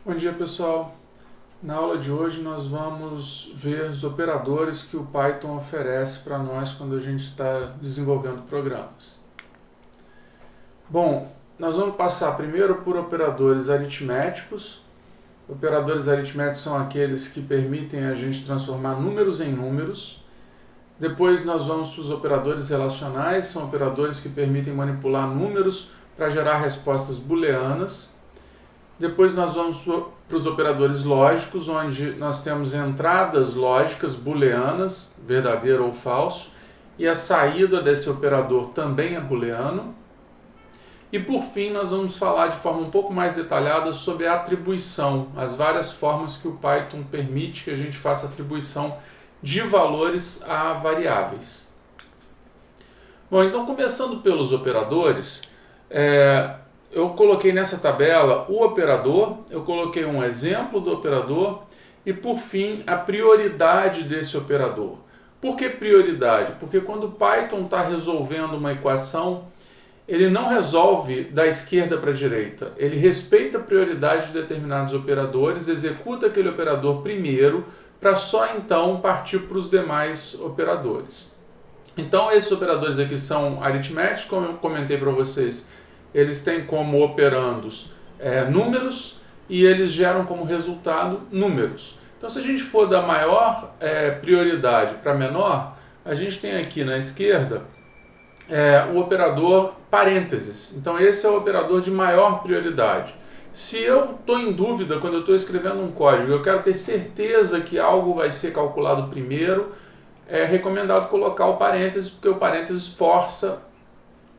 Bom dia, pessoal. Na aula de hoje nós vamos ver os operadores que o Python oferece para nós quando a gente está desenvolvendo programas. Bom, nós vamos passar primeiro por operadores aritméticos. Operadores aritméticos são aqueles que permitem a gente transformar números em números. Depois nós vamos para os operadores relacionais, são operadores que permitem manipular números para gerar respostas booleanas. Depois nós vamos para os operadores lógicos, onde nós temos entradas lógicas booleanas, verdadeiro ou falso, e a saída desse operador também é booleano. E por fim nós vamos falar de forma um pouco mais detalhada sobre a atribuição, as várias formas que o Python permite que a gente faça atribuição de valores a variáveis. Bom, então começando pelos operadores, eu coloquei nessa tabela o operador, eu coloquei um exemplo do operador e, por fim, a prioridade desse operador. Por que prioridade? Porque quando o Python está resolvendo uma equação, ele não resolve da esquerda para a direita. Ele respeita a prioridade de determinados operadores, executa aquele operador primeiro, para só então partir para os demais operadores. Então, esses operadores aqui são aritméticos, como eu comentei para vocês. Eles têm como operandos números e eles geram como resultado números. Então, se a gente for da maior prioridade para menor, a gente tem aqui na esquerda o operador parênteses. Então, esse é o operador de maior prioridade. Se eu estou em dúvida quando eu estou escrevendo um código, eu quero ter certeza que algo vai ser calculado primeiro, é recomendado colocar o parênteses, porque o parênteses força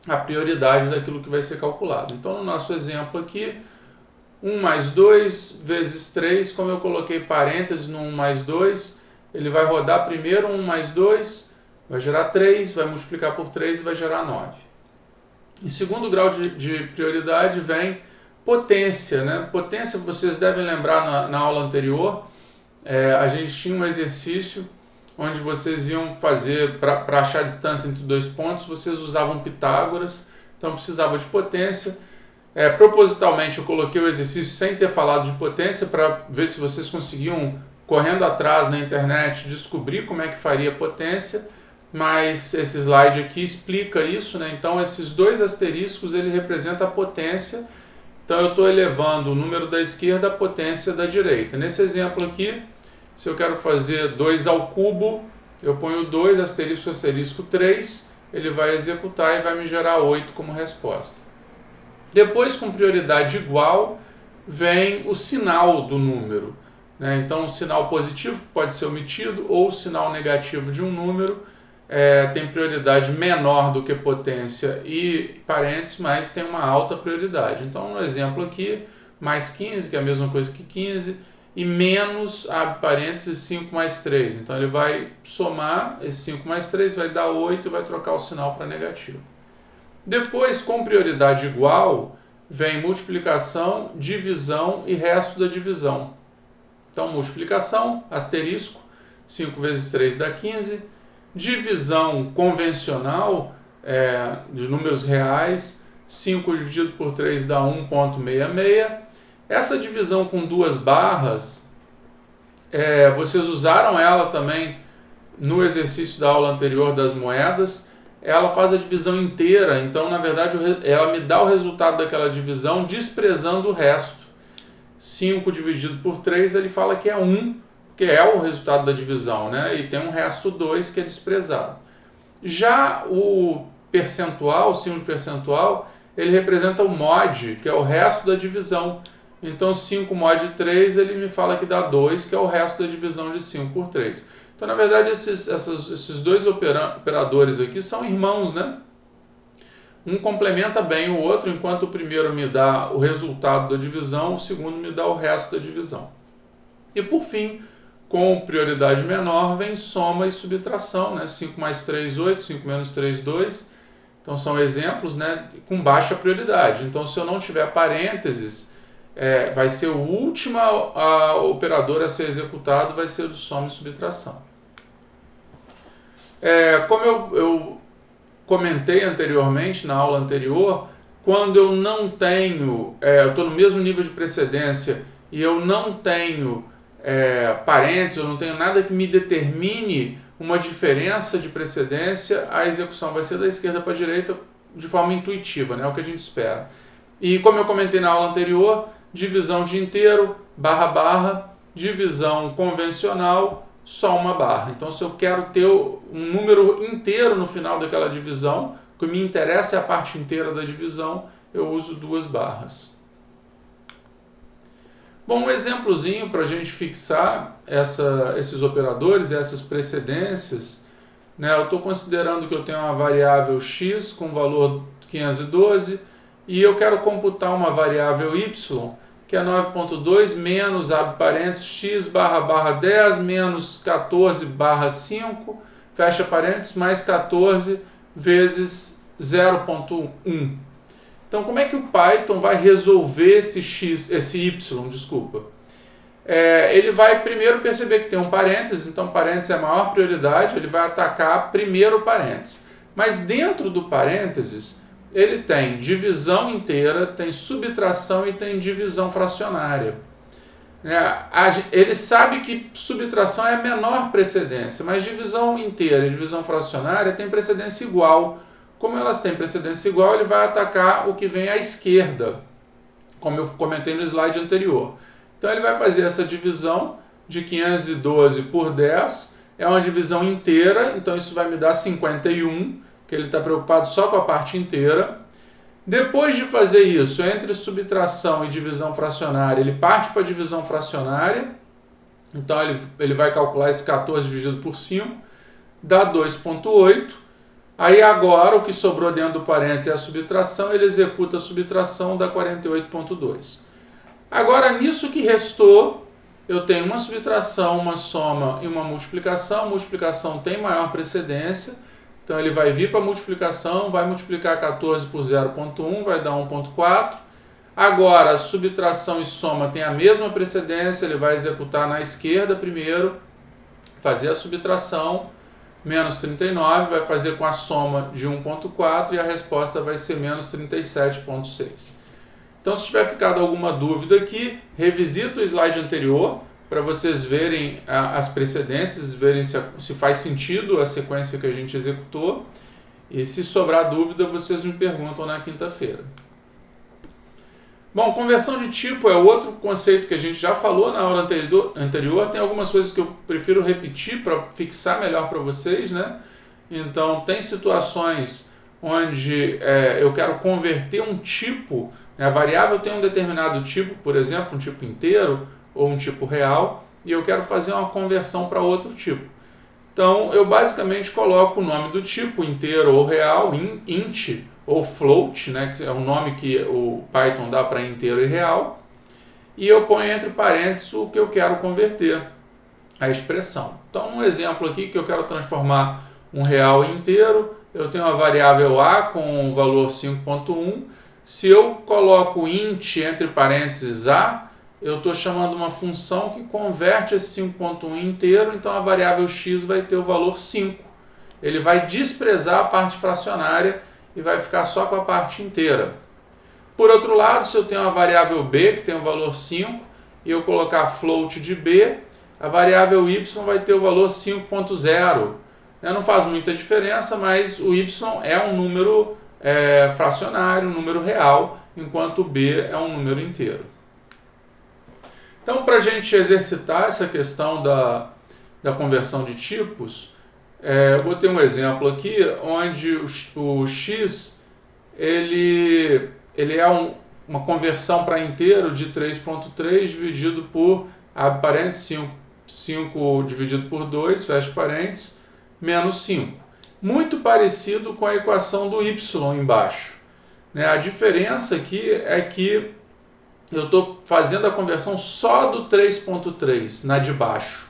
a prioridade daquilo que vai ser calculado. Então, no nosso exemplo aqui, 1 mais 2 vezes 3, como eu coloquei parênteses no 1 mais 2, ele vai rodar primeiro 1 mais 2, vai gerar 3, vai multiplicar por 3 e vai gerar 9. Em segundo grau de prioridade vem potência, né? Potência, vocês devem lembrar na aula anterior, a gente tinha um exercício onde vocês iam fazer, para achar a distância entre dois pontos, vocês usavam Pitágoras, então precisava de potência. Propositalmente eu coloquei o exercício sem ter falado de potência, para ver se vocês conseguiam, correndo atrás na internet, descobrir como é que faria potência, mas esse slide aqui explica isso, né? Então esses dois asteriscos, ele representa a potência, então eu estou elevando o número da esquerda à potência da direita. Nesse exemplo aqui, se eu quero fazer 2 ao cubo, eu ponho 2, asterisco, asterisco, 3, ele vai executar e vai me gerar 8 como resposta. Depois, com prioridade igual, vem o sinal do número, né? Então, o sinal positivo pode ser omitido, ou o sinal negativo de um número tem prioridade menor do que potência e parênteses, mas tem uma alta prioridade. Então, no exemplo aqui, mais 15, que é a mesma coisa que 15, e menos, abre parênteses, 5 mais 3. Então ele vai somar esse 5 mais 3, vai dar 8 e vai trocar o sinal para negativo. Depois, com prioridade igual, vem multiplicação, divisão e resto da divisão. Então, multiplicação, asterisco, 5 vezes 3 dá 15. Divisão convencional, de números reais, 5 dividido por 3 dá 1,66. Essa divisão com duas barras, vocês usaram ela também no exercício da aula anterior das moedas. Ela faz a divisão inteira, então na verdade ela me dá o resultado daquela divisão desprezando o resto. 5 dividido por 3, ele fala que é 1, que é o resultado da divisão, né? E tem um resto 2 que é desprezado. Já o percentual, o símbolo percentual, ele representa o mod, que é o resto da divisão. Então 5 mod 3, ele me fala que dá 2, que é o resto da divisão de 5 por 3. Então, na verdade, esses dois operadores aqui são irmãos, né? Um complementa bem o outro, enquanto o primeiro me dá o resultado da divisão, o segundo me dá o resto da divisão. E por fim, com prioridade menor, vem soma e subtração, né? 5 mais 3, 8, 5 menos 3, 2. Então são exemplos, né, com baixa prioridade. Então, se eu não tiver parênteses, vai ser o último operador a ser executado, vai ser o de soma e subtração. Como eu comentei anteriormente, na aula anterior, quando eu não tenho, eu estou no mesmo nível de precedência e eu não tenho parênteses, eu não tenho nada que me determine uma diferença de precedência, a execução vai ser da esquerda para a direita de forma intuitiva, né? É o que a gente espera. E como eu comentei na aula anterior, divisão de inteiro, barra, barra, divisão convencional, só uma barra. Então, se eu quero ter um número inteiro no final daquela divisão, o que me interessa é a parte inteira da divisão, eu uso 2 barras. Bom, um exemplozinho para a gente fixar esses operadores, essas precedências, né? Eu estou considerando que eu tenho uma variável x com valor 512 e eu quero computar uma variável y, que é 9.2 menos, abre parênteses, x barra barra 10 menos 14 barra 5, fecha parênteses, mais 14 vezes 0.1. Então, como é que o Python vai resolver esse y, desculpa? Ele vai primeiro perceber que tem um parênteses, então parênteses é a maior prioridade, ele vai atacar primeiro o parênteses. Mas dentro do parênteses, ele tem divisão inteira, tem subtração e tem divisão fracionária. Ele sabe que subtração é a menor precedência, mas divisão inteira e divisão fracionária tem precedência igual. Como elas têm precedência igual, ele vai atacar o que vem à esquerda, como eu comentei no slide anterior. Então ele vai fazer essa divisão de 512 por 10, é uma divisão inteira, então isso vai me dar 51, que ele está preocupado só com a parte inteira. Depois de fazer isso, entre subtração e divisão fracionária, ele parte para a divisão fracionária, então ele vai calcular esse 14 dividido por 5, dá 2.8. Aí agora o que sobrou dentro do parênteses é a subtração, ele executa a subtração, dá 48.2. Agora nisso que restou, eu tenho uma subtração, uma soma e uma multiplicação. A multiplicação tem maior precedência, então ele vai vir para a multiplicação, vai multiplicar 14 por 0.1, vai dar 1.4. Agora subtração e soma tem a mesma precedência, ele vai executar na esquerda primeiro, fazer a subtração, menos 39, vai fazer com a soma de 1.4 e a resposta vai ser menos 37.6. Então, se tiver ficado alguma dúvida aqui, revisita o slide anterior para vocês verem as precedências, verem se faz sentido a sequência que a gente executou. E se sobrar dúvida, vocês me perguntam na quinta-feira. Bom, conversão de tipo é outro conceito que a gente já falou na aula anterior. Tem algumas coisas que eu prefiro repetir para fixar melhor para vocês, né? Então, tem situações onde eu quero converter um tipo, né? A variável tem um determinado tipo, por exemplo, um tipo inteiro ou um tipo real, e eu quero fazer uma conversão para outro tipo. Então, eu basicamente coloco o nome do tipo, inteiro ou real, int, ou float, né, que é o nome que o Python dá para inteiro e real, e eu ponho entre parênteses o que eu quero converter, a expressão. Então, um exemplo aqui que eu quero transformar um real em inteiro, eu tenho uma variável a com o valor 5.1, se eu coloco int entre parênteses a, eu estou chamando uma função que converte esse 5.1 inteiro, então a variável x vai ter o valor 5. Ele vai desprezar a parte fracionária e vai ficar só com a parte inteira. Por outro lado, se eu tenho uma variável b que tem o valor 5 e eu colocar float de b, a variável y vai ter o valor 5.0. Não faz muita diferença, mas o y é um número fracionário, um número real, enquanto o b é um número inteiro. Então, para a gente exercitar essa questão da conversão de tipos, eu botei um exemplo aqui onde o x ele é uma conversão para inteiro de 3.3 dividido por, abre parênteses, 5 dividido por 2, fecha parênteses, menos 5. Muito parecido com a equação do y embaixo. A diferença aqui é que eu estou fazendo a conversão só do 3.3 na de baixo.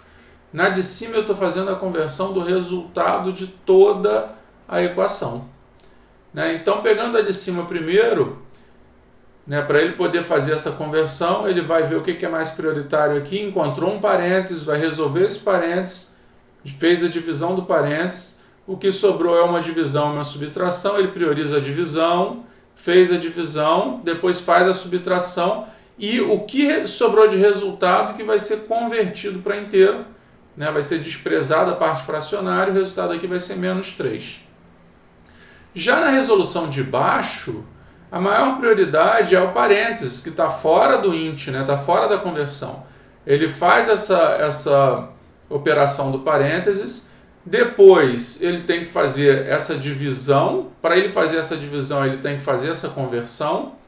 Na de cima eu estou fazendo a conversão do resultado de toda a equação. Então, pegando a de cima primeiro, para ele poder fazer essa conversão, ele vai ver o que é mais prioritário aqui, encontrou um parênteses, vai resolver esse parênteses, fez a divisão do parênteses, o que sobrou é uma divisão e uma subtração, ele prioriza a divisão, fez a divisão, depois faz a subtração e o que sobrou de resultado que vai ser convertido para inteiro, né? Vai ser desprezada a parte fracionária, o resultado aqui vai ser menos 3. Já na resolução de baixo, a maior prioridade é o parênteses, que está fora do int, né? Está fora da conversão. Ele faz essa operação do parênteses, depois ele tem que fazer essa divisão. Para ele fazer essa divisão, ele tem que fazer essa conversão.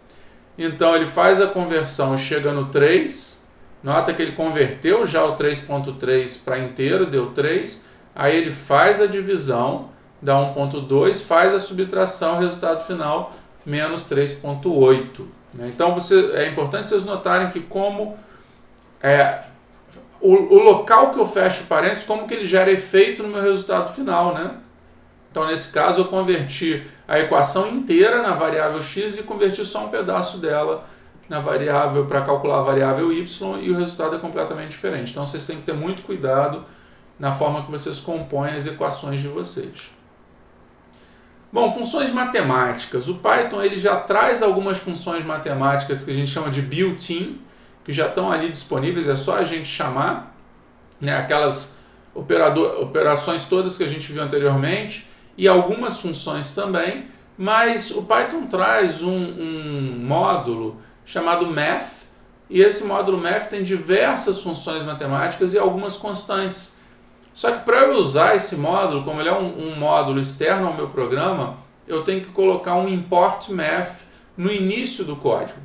Então ele faz a conversão e chega no 3. Nota que ele converteu já o 3.3 para inteiro, deu 3. Aí ele faz a divisão, dá 1.2, faz a subtração, resultado final, menos 3.8. Então é importante vocês notarem que como o local que eu fecho parênteses, como que ele gera efeito no meu resultado final, né? Então, nesse caso, eu converti a equação inteira na variável x e converti só um pedaço dela na variável para calcular a variável y, e o resultado é completamente diferente. Então, vocês têm que ter muito cuidado na forma que vocês compõem as equações de vocês. Bom, funções matemáticas. O Python ele já traz algumas funções matemáticas que a gente chama de built-in, que já estão ali disponíveis, é só a gente chamar, né, aquelas operações todas que a gente viu anteriormente, e algumas funções também, mas o Python traz um módulo chamado math, e esse módulo math tem diversas funções matemáticas e algumas constantes. Só que para eu usar esse módulo, como ele é um módulo externo ao meu programa, eu tenho que colocar um import math no início do código.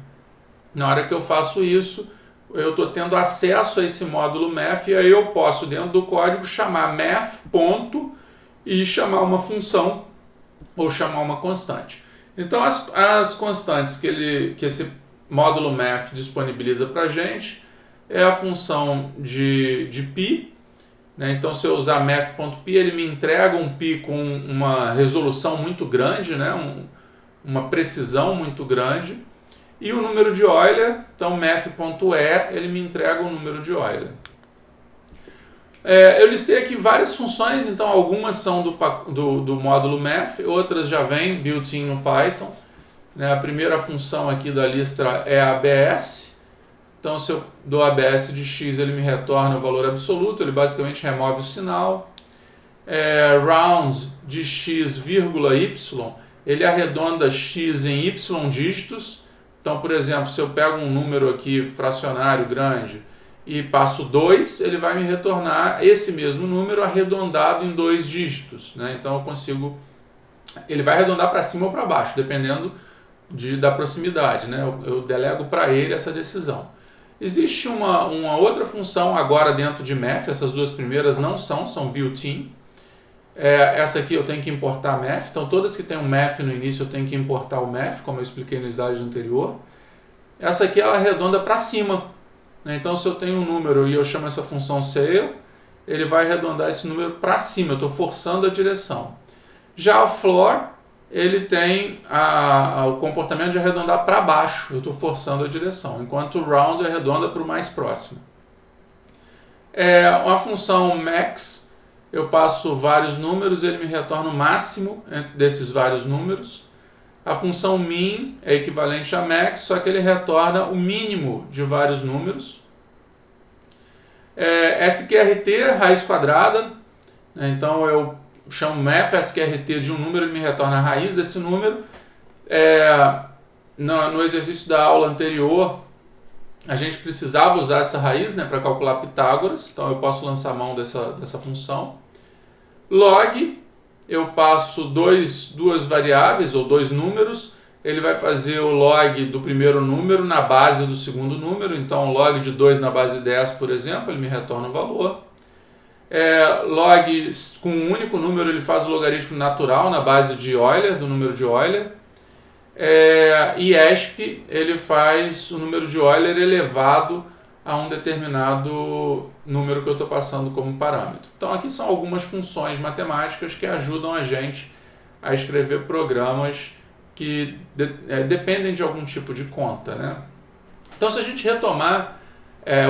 Na hora que eu faço isso, eu estou tendo acesso a esse módulo math, e aí eu posso, dentro do código, chamar math, ponto, e chamar uma função ou chamar uma constante. Então, as constantes que esse módulo math disponibiliza para a gente é a função de π, né? Então, se eu usar math.π, ele me entrega um π com uma resolução muito grande, né? Uma precisão muito grande. E o número de Euler, então math.e, ele me entrega o número de Euler. Eu listei aqui várias funções, então algumas são do módulo math, outras já vêm built-in no Python. A primeira função aqui da lista é a ABS. Então, se eu dou ABS de x, ele me retorna o valor absoluto, ele basicamente remove o sinal. Round de x, vírgula y, ele arredonda x em y dígitos. Então, por exemplo, se eu pego um número aqui fracionário grande e passo 2, ele vai me retornar esse mesmo número arredondado em 2 dígitos, né? Então ele vai arredondar para cima ou para baixo, dependendo da proximidade, né? Eu delego para ele essa decisão. Existe uma outra função agora dentro de math, essas duas primeiras não são built-in. Essa aqui eu tenho que importar math, então todas que tem um math no início eu tenho que importar o math, como eu expliquei no slide anterior. Essa aqui ela arredonda para cima, né? Então se eu tenho um número e eu chamo essa função scale, ele vai arredondar esse número para cima, eu estou forçando a direção. Já o floor, ele tem o comportamento de arredondar para baixo, eu estou forçando a direção, enquanto o round arredonda para o mais próximo. Uma função max, eu passo vários números, ele me retorna o máximo desses vários números. A função min é equivalente a max, só que ele retorna o mínimo de vários números. SQRT, raiz quadrada, né? Então eu chamo math SQRT de um número, ele me retorna a raiz desse número. No exercício da aula anterior, a gente precisava usar essa raiz, né, para calcular Pitágoras, então eu posso lançar mão dessa função. Log, eu passo duas variáveis ou dois números, ele vai fazer o log do primeiro número na base do segundo número, então log de 2 na base 10, por exemplo, ele me retorna o valor. Log com um único número, ele faz o logaritmo natural na base de Euler, do número de Euler. E ESP, ele faz o número de Euler elevado a um determinado número que eu estou passando como parâmetro. Então aqui são algumas funções matemáticas que ajudam a gente a escrever programas que dependem de algum tipo de conta, né? Então, se a gente retomar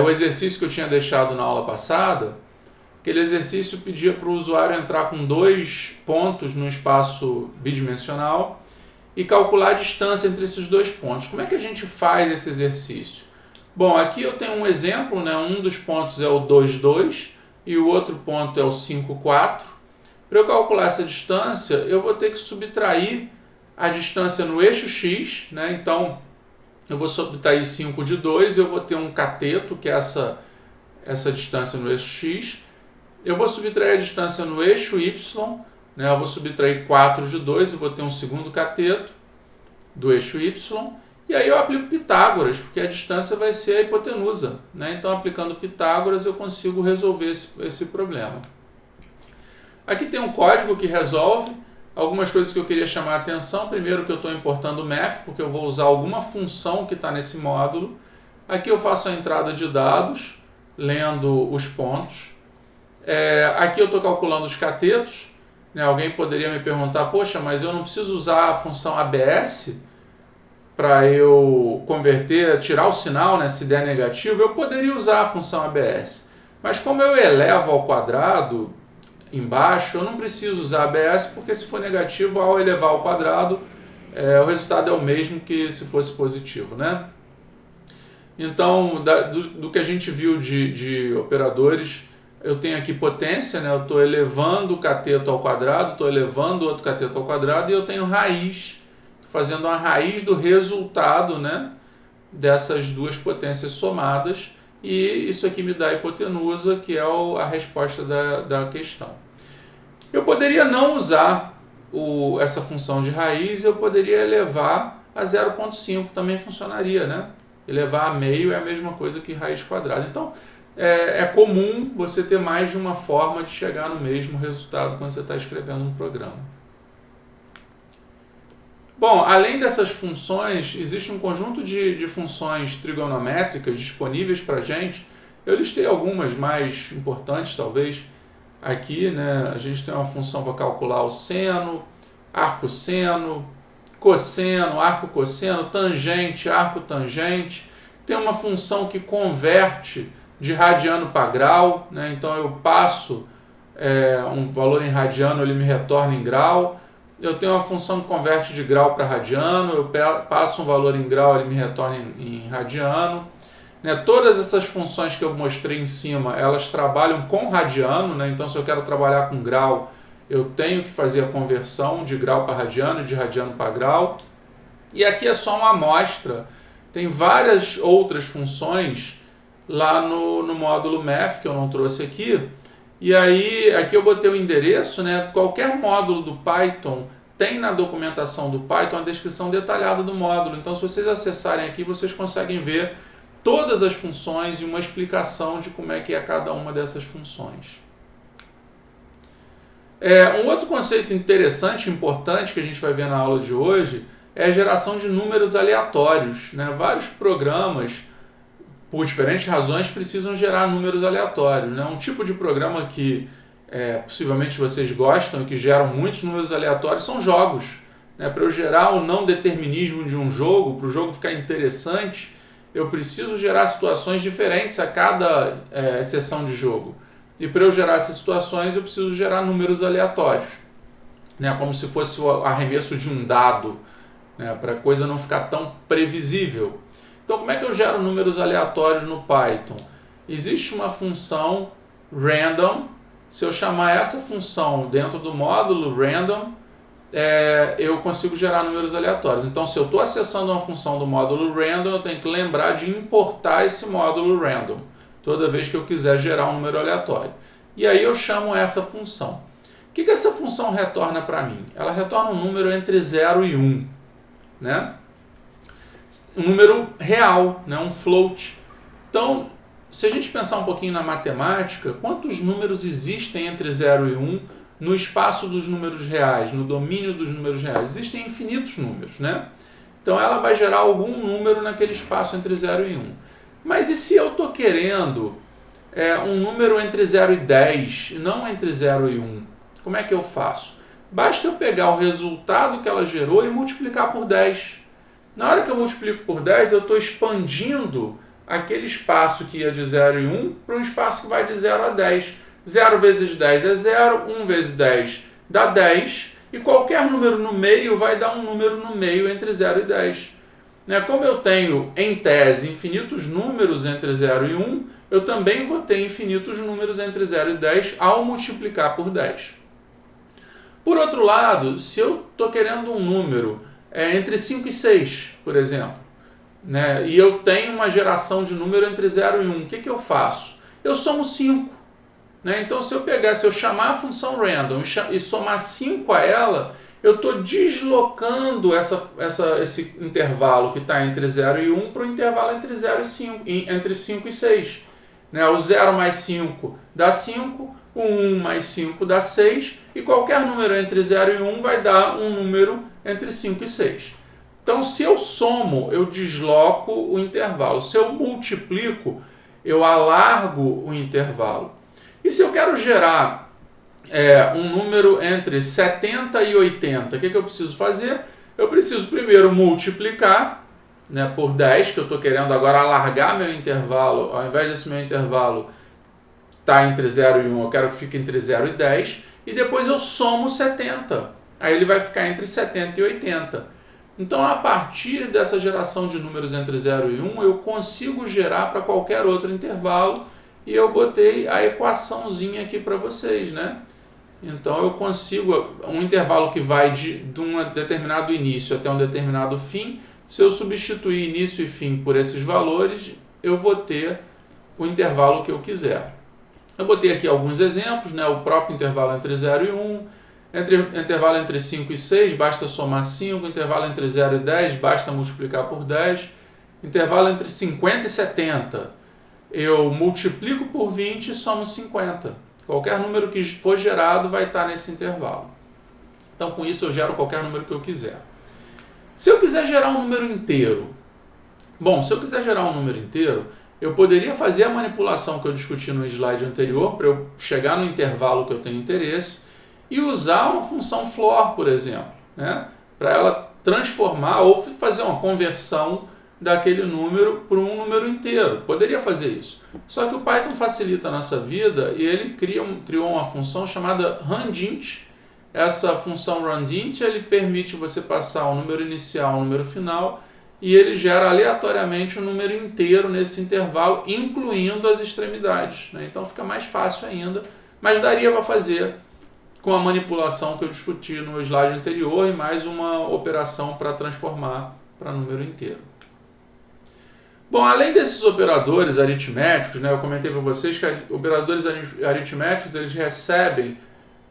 o exercício que eu tinha deixado na aula passada, aquele exercício pedia para o usuário entrar com 2 pontos no espaço bidimensional e calcular a distância entre esses 2 pontos. Como é que a gente faz esse exercício? Bom, aqui eu tenho um exemplo, né? Um dos pontos é o 2, 2 e o outro ponto é o 5, 4. Para eu calcular essa distância, eu vou ter que subtrair a distância no eixo x, né? Então, eu vou subtrair 5 de 2, eu vou ter um cateto, que é essa distância no eixo x. Eu vou subtrair a distância no eixo y, né? Eu vou subtrair 4 de 2, eu vou ter um segundo cateto do eixo y. E aí eu aplico Pitágoras, porque a distância vai ser a hipotenusa, né? Então, aplicando Pitágoras, eu consigo resolver esse problema. Aqui tem um código que resolve algumas coisas que eu queria chamar a atenção. Primeiro, que eu estou importando o math, porque eu vou usar alguma função que está nesse módulo. Aqui eu faço a entrada de dados, lendo os pontos. Aqui eu estou calculando os catetos, né? Alguém poderia me perguntar, poxa, mas eu não preciso usar a função ABS para eu converter, tirar o sinal, né, se der negativo. Eu poderia usar a função ABS. Mas como eu elevo ao quadrado embaixo, eu não preciso usar ABS, porque se for negativo, ao elevar ao quadrado, o resultado é o mesmo que se fosse positivo, né? Então, do que a gente viu de operadores, eu tenho aqui potência, né? Eu estou elevando o cateto ao quadrado, estou elevando o outro cateto ao quadrado, e eu tenho raiz, fazendo uma raiz do resultado, né, dessas duas potências somadas, e isso aqui me dá a hipotenusa, que é a resposta da questão. Eu poderia não usar essa função de raiz, eu poderia elevar a 0,5, também funcionaria, né? Elevar a meio é a mesma coisa que raiz quadrada. Então, é comum você ter mais de uma forma de chegar no mesmo resultado quando você está escrevendo um programa. Bom, além dessas funções, existe um conjunto de funções trigonométricas disponíveis para a gente. Eu listei algumas mais importantes, talvez, aqui, né? A gente tem uma função para calcular o seno, arcosseno, cosseno, arco-cosseno, tangente, arco-tangente. Tem uma função que converte de radiano para grau, né? Então eu passo um valor em radiano, ele me retorna em grau. Eu tenho uma função que converte de grau para radiano, eu passo um valor em grau, ele me retorna em radiano. Né? Todas essas funções que eu mostrei em cima, elas trabalham com radiano, né? Então se eu quero trabalhar com grau, eu tenho que fazer a conversão de grau para radiano, de radiano para grau. E aqui é só uma amostra, tem várias outras funções lá no módulo Math, que eu não trouxe aqui. E aí, aqui eu botei o endereço, né? Qualquer módulo do Python tem na documentação do Python a descrição detalhada do módulo. Então, se vocês acessarem aqui, vocês conseguem ver todas as funções e uma explicação de como é que é cada uma dessas funções. Um outro conceito interessante e importante que a gente vai ver na aula de hoje é a geração de números aleatórios, né? Vários programas, por diferentes razões, precisam gerar números aleatórios, né? Um tipo de programa que possivelmente vocês gostam e que geram muitos números aleatórios são jogos, né? Para eu gerar o não determinismo de um jogo, para o jogo ficar interessante, eu preciso gerar situações diferentes a cada sessão de jogo. E para eu gerar essas situações, eu preciso gerar números aleatórios, né? Como se fosse o arremesso de um dado, né? Para a coisa não ficar tão previsível. Então, como é que eu gero números aleatórios no Python? Existe uma função random. Se eu chamar essa função dentro do módulo random, eu consigo gerar números aleatórios. Então, se eu estou acessando uma função do módulo random, eu tenho que lembrar de importar esse módulo random toda vez que eu quiser gerar um número aleatório. E aí eu chamo essa função. O que essa função retorna para mim? Ela retorna um número entre 0 e 1, né? Um número real, né? Um float. Então, se a gente pensar um pouquinho na matemática, quantos números existem entre 0 e 1 no espaço dos números reais, no domínio dos números reais? Existem infinitos números, né? Então ela vai gerar algum número naquele espaço entre 0 e 1. Mas e se eu estou querendo um número entre 0 e 10, não entre 0 e 1? Como é que eu faço? Basta eu pegar o resultado que ela gerou e multiplicar por 10. Na hora que eu multiplico por 10, eu estou expandindo aquele espaço que ia de 0 e 1 para um espaço que vai de 0 a 10. 0 vezes 10 é 0, 1 vezes 10 dá 10, e qualquer número no meio vai dar um número no meio entre 0 e 10. né? Como eu tenho, em tese, infinitos números entre 0 e 1, eu também vou ter infinitos números entre 0 e 10 ao multiplicar por 10. Por outro lado, se eu estou querendo um número entre 5 e 6, por exemplo, né, e eu tenho uma geração de número entre 0 e 1, o que eu faço? Eu somo 5. Né? Então, se eu chamar a função random e somar 5 a ela, eu estou deslocando esse intervalo que está entre 0 e 1 para o intervalo entre 0 e 5, entre 5 e 6. Né? O 0 mais 5 dá 5, o 1 mais 5 dá 6, e qualquer número entre 0 e 1 vai dar um número entre 5 e 6. Então, se eu somo, eu desloco o intervalo. Se eu multiplico, eu alargo o intervalo. E se eu quero gerar um número entre 70 e 80, o que eu preciso fazer? Eu preciso primeiro multiplicar, né, por 10, que eu estou querendo agora alargar meu intervalo. Ao invés desse meu intervalo estar entre 0 e 1, eu quero que fique entre 0 e 10. E depois eu somo 70. Aí ele vai ficar entre 70 e 80. Então, a partir dessa geração de números entre 0 e 1, eu consigo gerar para qualquer outro intervalo, e eu botei a equaçãozinha aqui para vocês, né? Então, eu consigo um intervalo que vai de um determinado início até um determinado fim. Se eu substituir início e fim por esses valores, eu vou ter o intervalo que eu quiser. Eu botei aqui alguns exemplos, né? O próprio intervalo entre 0 e 1, intervalo entre 5 e 6, basta somar 5, intervalo entre 0 e 10, basta multiplicar por 10, intervalo entre 50 e 70, eu multiplico por 20 e somo 50. Qualquer número que for gerado vai estar nesse intervalo. Então, com isso, eu gero qualquer número que eu quiser. Se eu quiser gerar um número inteiro, eu poderia fazer a manipulação que eu discuti no slide anterior para eu chegar no intervalo que eu tenho interesse, e usar uma função floor, por exemplo, né, para ela transformar ou fazer uma conversão daquele número para um número inteiro. Poderia fazer isso. Só que o Python facilita a nossa vida e ele criou uma função chamada randint. Essa função randint, ele permite você passar o número inicial ao número final, e ele gera aleatoriamente um número inteiro nesse intervalo, incluindo as extremidades, né? Então fica mais fácil ainda, mas daria para fazer com a manipulação que eu discuti no slide anterior e mais uma operação para transformar para número inteiro. Bom, além desses operadores aritméticos, né, eu comentei para vocês que operadores aritméticos eles recebem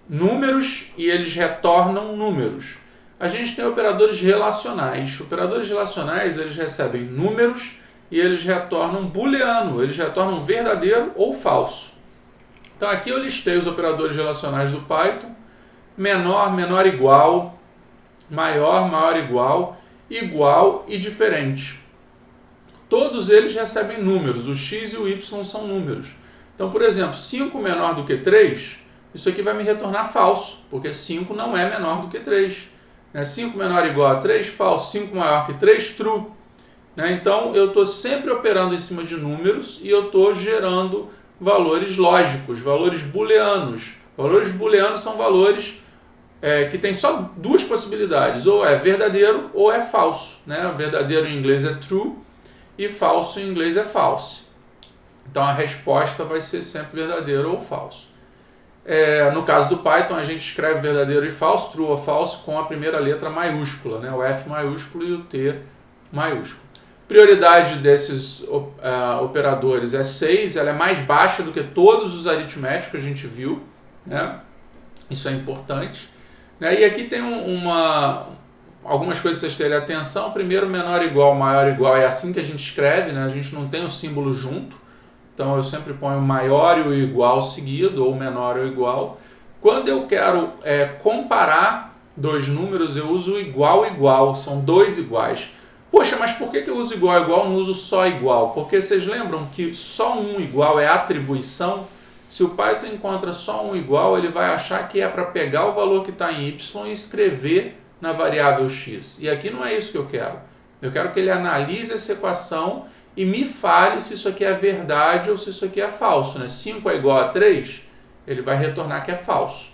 números e eles retornam números. A gente tem operadores relacionais. Operadores relacionais eles recebem números e eles retornam booleano, eles retornam verdadeiro ou falso. Então aqui eu listei os operadores relacionais do Python: menor, menor igual, maior, maior igual, igual e diferente. Todos eles recebem números, o x e o y são números. Então, por exemplo, 5 menor do que 3, isso aqui vai me retornar falso, porque 5 não é menor do que 3. 5 menor ou igual a 3, falso. 5 maior que 3, true. Então, eu estou sempre operando em cima de números e eu estou gerando valores lógicos, valores booleanos. Valores booleanos são valores que têm só duas possibilidades, ou é verdadeiro ou é falso. Verdadeiro em inglês é true e falso em inglês é false. Então a resposta vai ser sempre verdadeiro ou falso. No caso do Python, a gente escreve verdadeiro e falso, true ou false, com a primeira letra maiúscula, o F maiúsculo e o T maiúsculo. Prioridade desses operadores é 6, ela é mais baixa do que todos os aritméticos que a gente viu, Isso é importante. E aqui tem algumas coisas que vocês terem atenção. Primeiro, menor igual, maior igual, é assim que a gente escreve, a gente não tem o símbolo junto. Então eu sempre ponho o maior e o igual seguido, ou menor ou igual. Quando eu quero comparar dois números, eu uso igual igual, são dois iguais. Poxa, mas por que eu uso igual igual, não uso só igual? Porque vocês lembram que só um igual é atribuição? Se o Python encontra só um igual, ele vai achar que é para pegar o valor que está em y e escrever na variável x. E aqui não é isso que eu quero. Eu quero que ele analise essa equação e me fale se isso aqui é verdade ou se isso aqui é falso. 5 é igual a 3, ele vai retornar que é falso.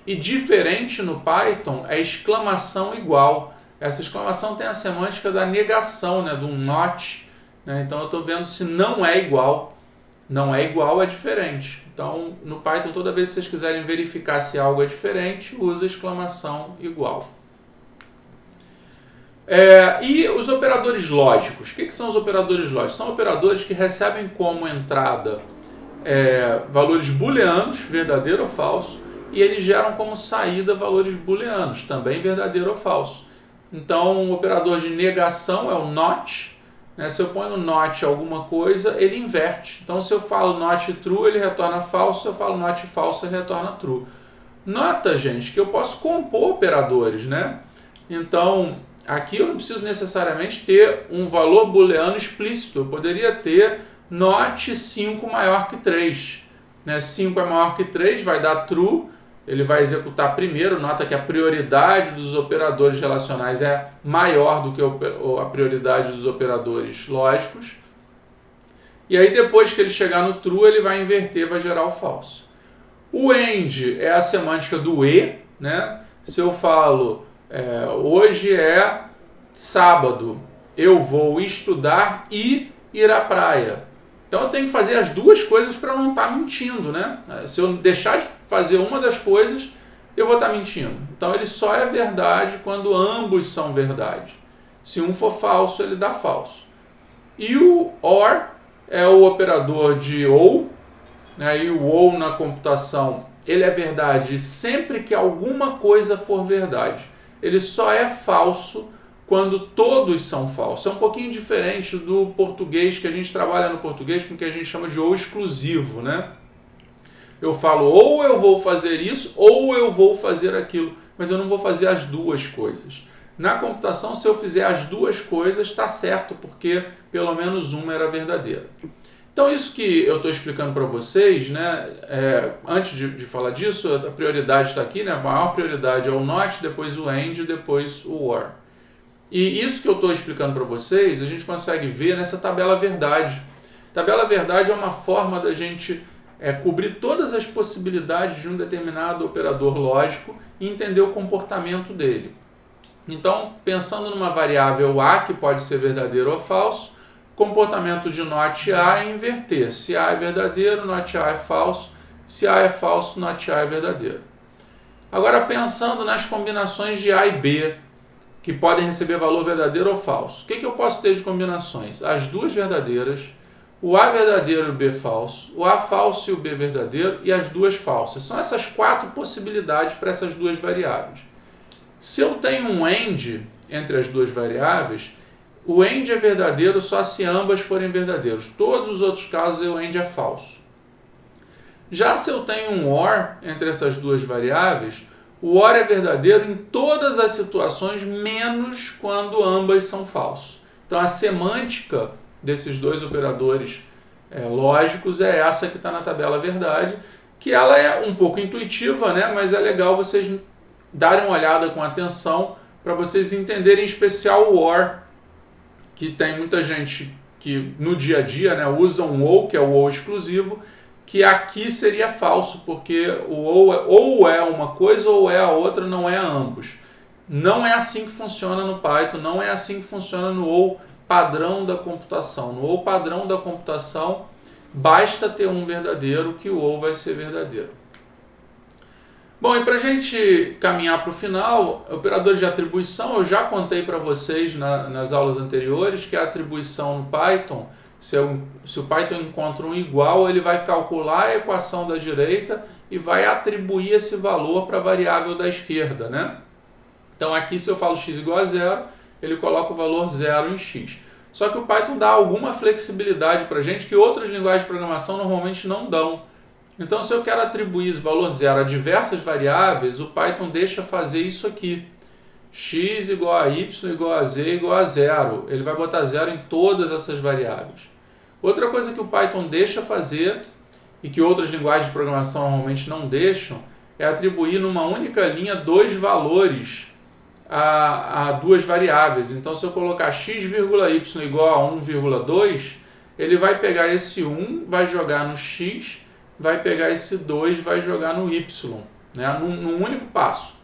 E diferente no Python é exclamação igual. Essa exclamação tem a semântica da negação, né, do not, né? Então eu estou vendo se não é igual. Não é igual, é diferente. Então, no Python, toda vez que vocês quiserem verificar se algo é diferente, usa a exclamação igual. E os operadores lógicos? O que são os operadores lógicos? São operadores que recebem como entrada valores booleanos, verdadeiro ou falso, e eles geram como saída valores booleanos, também verdadeiro ou falso. Então, o operador de negação é o not. Se eu ponho not alguma coisa, ele inverte. Então, se eu falo not true, ele retorna falso. Se eu falo not falso, ele retorna true. Nota, gente, que eu posso compor operadores, né? Então, aqui eu não preciso necessariamente ter um valor booleano explícito. Eu poderia ter not 5 maior que 3. 5 é maior que 3, vai dar true. Ele vai executar primeiro. Nota que a prioridade dos operadores relacionais é maior do que a prioridade dos operadores lógicos. E aí depois que ele chegar no true, ele vai inverter, vai gerar o falso. O AND é a semântica do e, né? Se eu falo hoje é sábado, eu vou estudar e ir à praia. Então eu tenho que fazer as duas coisas para não estar mentindo, né? Se eu deixar de fazer uma das coisas, eu vou estar mentindo. Então ele só é verdade quando ambos são verdade. Se um for falso, ele dá falso. E o OR é o operador de ou, né? E o ou na computação, ele é verdade sempre que alguma coisa for verdade. Ele só é falso quando todos são falsos. É um pouquinho diferente do português, que a gente trabalha no português com o que a gente chama de ou exclusivo, né? Eu falo ou eu vou fazer isso ou eu vou fazer aquilo, mas eu não vou fazer as duas coisas. Na computação, se eu fizer as duas coisas, está certo, porque pelo menos uma era verdadeira. Então isso que eu estou explicando para vocês, né? Antes de falar disso, a prioridade está aqui, né? A maior prioridade é o not, depois o AND, depois o OR. E isso que eu estou explicando para vocês, a gente consegue ver nessa tabela verdade. Tabela verdade é uma forma da gente cobrir todas as possibilidades de um determinado operador lógico e entender o comportamento dele. Então, pensando numa variável A, que pode ser verdadeiro ou falso, comportamento de not A é inverter. Se A é verdadeiro, not A é falso. Se A é falso, not A é verdadeiro. Agora, pensando nas combinações de A e B, que podem receber valor verdadeiro ou falso. O que eu posso ter de combinações? As duas verdadeiras, o A verdadeiro e o B falso, o A falso e o B verdadeiro e as duas falsas. São essas 4 possibilidades para essas duas variáveis. Se eu tenho um AND entre as duas variáveis, o AND é verdadeiro só se ambas forem verdadeiros. Todos os outros casos o AND é falso. Já se eu tenho um OR entre essas duas variáveis, o OR é verdadeiro em todas as situações, menos quando ambas são falsos. Então a semântica desses dois operadores lógicos é essa que está na tabela verdade, que ela é um pouco intuitiva, né? Mas é legal vocês darem uma olhada com atenção para vocês entenderem em especial o OR, que tem muita gente que no dia a dia, né, usa um ou, que é o ou exclusivo, que aqui seria falso, porque o ou é uma coisa ou é a outra, não é ambos. Não é assim que funciona no Python, não é assim que funciona no ou padrão da computação. No ou padrão da computação, basta ter um verdadeiro que o ou vai ser verdadeiro. Bom, e para a gente caminhar para o final, operadores de atribuição, eu já contei para vocês nas aulas anteriores que a atribuição no Python, se o Python encontra um igual, ele vai calcular a equação da direita e vai atribuir esse valor para a variável da esquerda, né? Então aqui, se eu falo x igual a 0, ele coloca o valor 0 em x. Só que o Python dá alguma flexibilidade para a gente que outras linguagens de programação normalmente não dão. Então, se eu quero atribuir esse valor 0 a diversas variáveis, o Python deixa fazer isso aqui. X igual a y igual a z igual a 0. Ele vai botar 0 em todas essas variáveis. Outra coisa que o Python deixa fazer, e que outras linguagens de programação normalmente não deixam, é atribuir numa única linha 2 valores a duas variáveis. Então, se eu colocar x, y igual a 1,2, ele vai pegar esse 1, vai jogar no x, vai pegar esse 2, vai jogar no y, né, num único passo.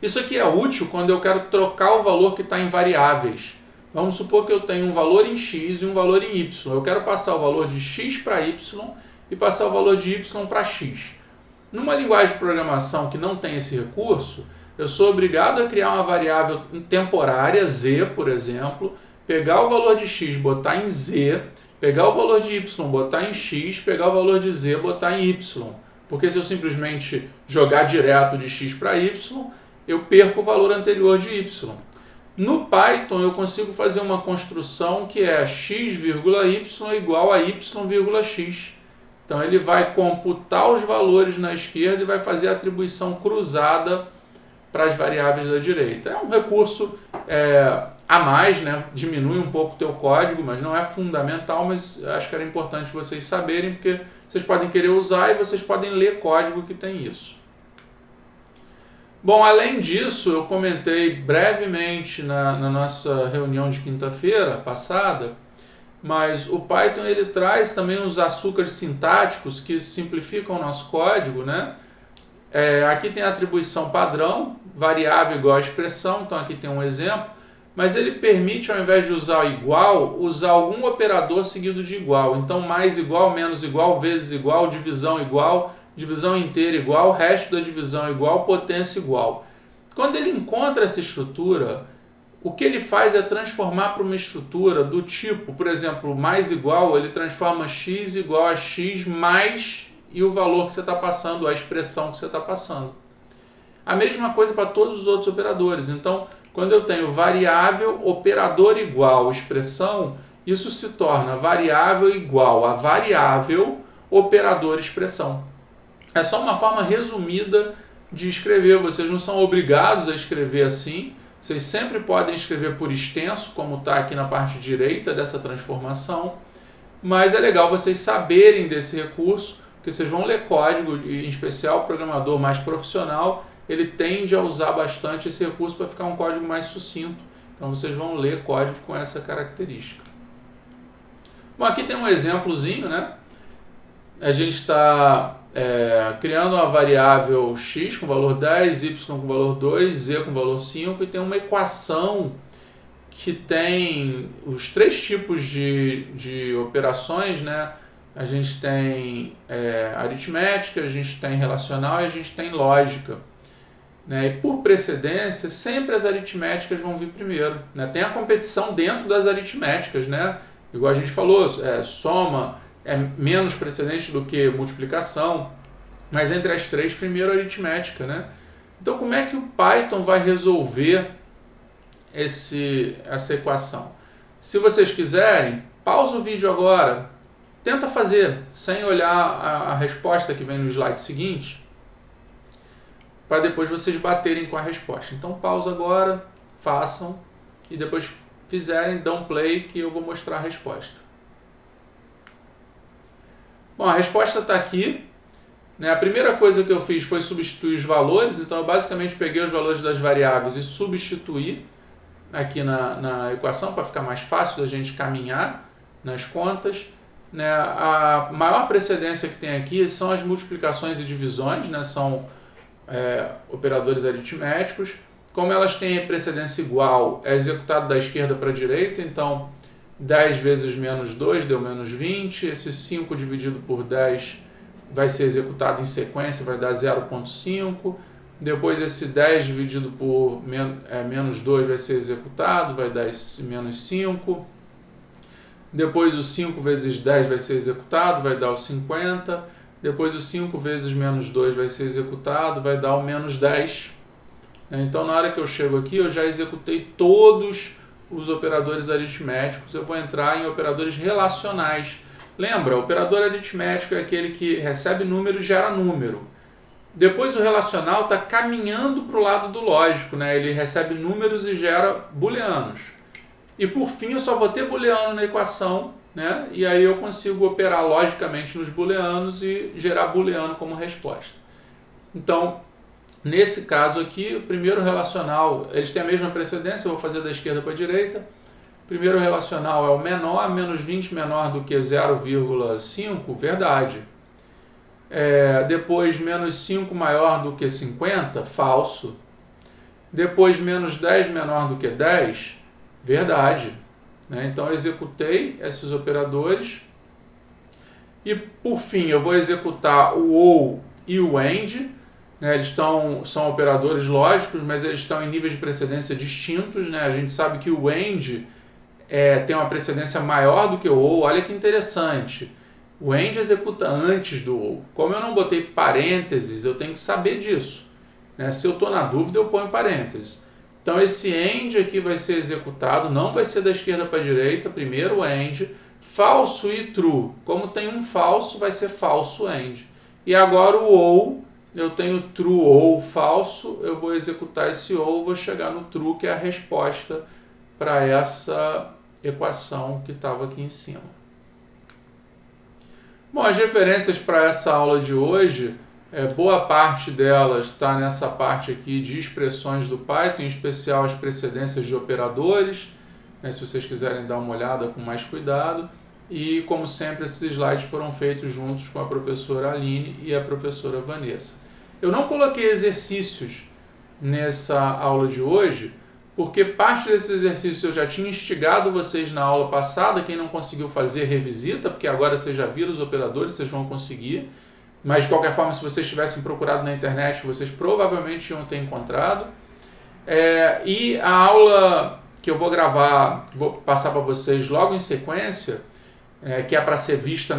Isso aqui é útil quando eu quero trocar o valor que está em variáveis. Vamos supor que eu tenho um valor em x e um valor em y. Eu quero passar o valor de x para y e passar o valor de y para x. Numa linguagem de programação que não tem esse recurso, eu sou obrigado a criar uma variável temporária, z, por exemplo, pegar o valor de x, botar em z, pegar o valor de y, botar em x, pegar o valor de z, botar em y. Porque se eu simplesmente jogar direto de x para y, eu perco o valor anterior de y. No Python eu consigo fazer uma construção que é x, y igual a y,x. Então ele vai computar os valores na esquerda e vai fazer a atribuição cruzada para as variáveis da direita. É um recurso a mais, né? Diminui um pouco o teu código, mas não é fundamental, mas acho que era importante vocês saberem, porque vocês podem querer usar e vocês podem ler código que tem isso. Bom, além disso, eu comentei brevemente na nossa reunião de quinta-feira passada, mas o Python ele traz também os açúcares sintáticos que simplificam o nosso código, né? Aqui tem a atribuição padrão, variável igual a expressão, então aqui tem um exemplo, mas ele permite, ao invés de usar igual, usar algum operador seguido de igual. Então, mais igual, menos igual, vezes igual, divisão igual, divisão inteira igual, resto da divisão igual, potência igual. Quando ele encontra essa estrutura, o que ele faz é transformar para uma estrutura do tipo, por exemplo, mais igual, ele transforma x igual a x mais e o valor que você está passando, a expressão que você está passando. A mesma coisa para todos os outros operadores. Então, quando eu tenho variável, operador igual, expressão, isso se torna variável igual a variável, operador, expressão. É só uma forma resumida de escrever. Vocês não são obrigados a escrever assim. Vocês sempre podem escrever por extenso, como está aqui na parte direita dessa transformação. Mas é legal vocês saberem desse recurso, porque vocês vão ler código, em especial o programador mais profissional, ele tende a usar bastante esse recurso para ficar um código mais sucinto. Então vocês vão ler código com essa característica. Bom, aqui tem um exemplozinho, né? A gente está criando uma variável x com valor 10, y com valor 2, z com valor 5 e tem uma equação que tem os três tipos de operações, né? A gente tem aritmética, a gente tem relacional e a gente tem lógica. Né? E por precedência, sempre as aritméticas vão vir primeiro. Né? Tem a competição dentro das aritméticas, né? Igual a gente falou, soma é menos precedente do que multiplicação, mas entre as três, primeiro aritmética. Né? Então, como é que o Python vai resolver essa equação? Se vocês quiserem, pausa o vídeo agora, tenta fazer, sem olhar a resposta que vem no slide seguinte, para depois vocês baterem com a resposta. Então pausa agora, façam, e depois fizerem, dão play que eu vou mostrar a resposta. Bom, a resposta está aqui. Né? A primeira coisa que eu fiz foi substituir os valores, então eu basicamente peguei os valores das variáveis e substituí aqui na equação para ficar mais fácil da gente caminhar nas contas. Né? A maior precedência que tem aqui são as multiplicações e divisões, né? São operadores aritméticos. Como elas têm precedência igual, é executado da esquerda para a direita, então 10 vezes menos 2 deu menos 20, esse 5 dividido por 10 vai ser executado em sequência, vai dar 0,5, depois esse 10 dividido por menos 2 vai ser executado, vai dar esse menos 5, depois o 5 vezes 10 vai ser executado, vai dar o 50, depois o 5 vezes menos 2 vai ser executado, vai dar o menos 10. Então, na hora que eu chego aqui, eu já executei todos os operadores aritméticos. Eu vou entrar em operadores relacionais. Lembra, o operador aritmético é aquele que recebe número e gera número. Depois o relacional está caminhando para o lado do lógico, né? Ele recebe números e gera booleanos. E por fim, eu só vou ter booleano na equação, né? E aí eu consigo operar logicamente nos booleanos e gerar booleano como resposta. Então, nesse caso aqui, o primeiro relacional, eles têm a mesma precedência, eu vou fazer da esquerda para a direita. O primeiro relacional é o menor, menos 20 menor do que 0,5, verdade. Depois, menos 5 maior do que 50, falso. Depois, menos 10 menor do que 10, verdade. Né? Então, eu executei esses operadores. E, por fim, eu vou executar o OU e o AND. Né? Eles são operadores lógicos, mas eles estão em níveis de precedência distintos. Né? A gente sabe que o AND tem uma precedência maior do que o OU. Olha que interessante. O AND executa antes do OU. Como eu não botei parênteses, eu tenho que saber disso. Né? Se eu estou na dúvida, eu ponho parênteses. Então, esse AND aqui vai ser executado, não vai ser da esquerda para a direita. Primeiro o AND, falso e true. Como tem um falso, vai ser falso AND. E agora o OU, eu tenho true ou falso, eu vou executar esse OU, vou chegar no true, que é a resposta para essa equação que estava aqui em cima. Bom, as referências para essa aula de hoje, boa parte delas está nessa parte aqui de expressões do Python, em especial as precedências de operadores, né, se vocês quiserem dar uma olhada com mais cuidado. E, como sempre, esses slides foram feitos juntos com a professora Aline e a professora Vanessa. Eu não coloquei exercícios nessa aula de hoje, porque parte desses exercícios eu já tinha instigado vocês na aula passada. Quem não conseguiu fazer, revisita, porque agora vocês já viram os operadores, vocês vão conseguir. Mas, de qualquer forma, se vocês tivessem procurado na internet, vocês provavelmente iam ter encontrado. E a aula que eu vou gravar, vou passar para vocês logo em sequência, que é para ser vista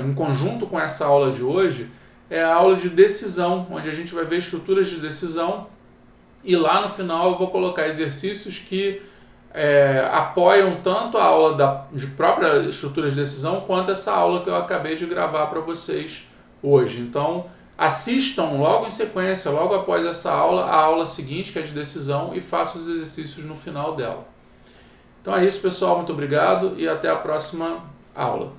em conjunto com essa aula de hoje, é a aula de decisão, onde a gente vai ver estruturas de decisão. E lá no final eu vou colocar exercícios que apoiam tanto a aula de própria estrutura de decisão, quanto essa aula que eu acabei de gravar para vocês hoje. Então, assistam logo em sequência, logo após essa aula, a aula seguinte, que é de decisão, e façam os exercícios no final dela. Então é isso, pessoal. Muito obrigado e até a próxima aula.